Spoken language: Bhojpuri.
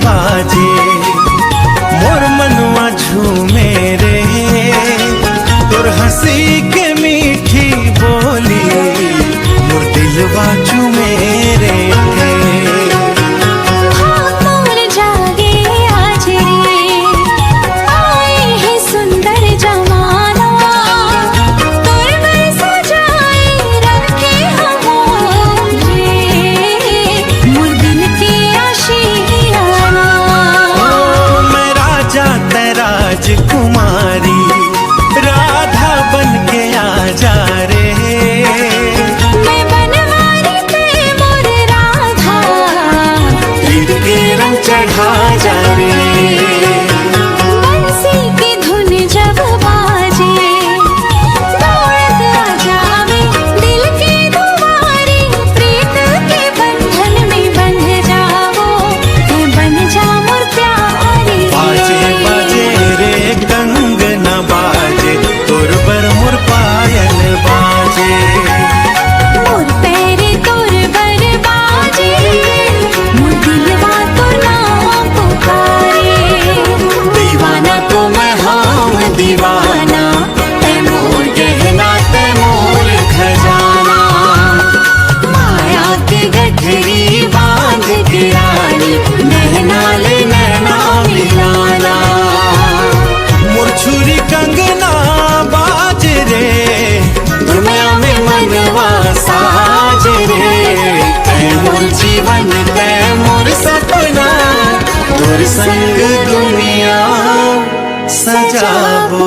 बाजे, मोर मनवा झूमे रे, तोर हंसी के मीठी बोली मोर दिलवा झूमे रे। राजकुमारी राधा बन के आ जा रे, मैं बनवारी ते मोर राधा, तीर के रंग चढ़ा जा रे। बंसी की धुन जब बाजे, दौड़त आ जावे दिल के दुआरे, प्रीत के बंधन में बंध जावो, मैं बन जा मोर प्यारी। बाजे बाजे रे कंगना बाजे, तोर बर मोर पायल बाजे, मोर पैरे तोर बर बाजे, मोर दिलवा तो नाम पुकारे। दीवाना तो मैं हम दीवाना, ते मोर गहना ते मोर खजाना, माया के गठरी बांध के रानी, नैना ले नैना मिलाना। मोर छुरी कंगना बाज रे, दुनिया में मनवा साज रे, तै मोर जीवन तै मोर सपना, तोर संग दुनिया सजाबो।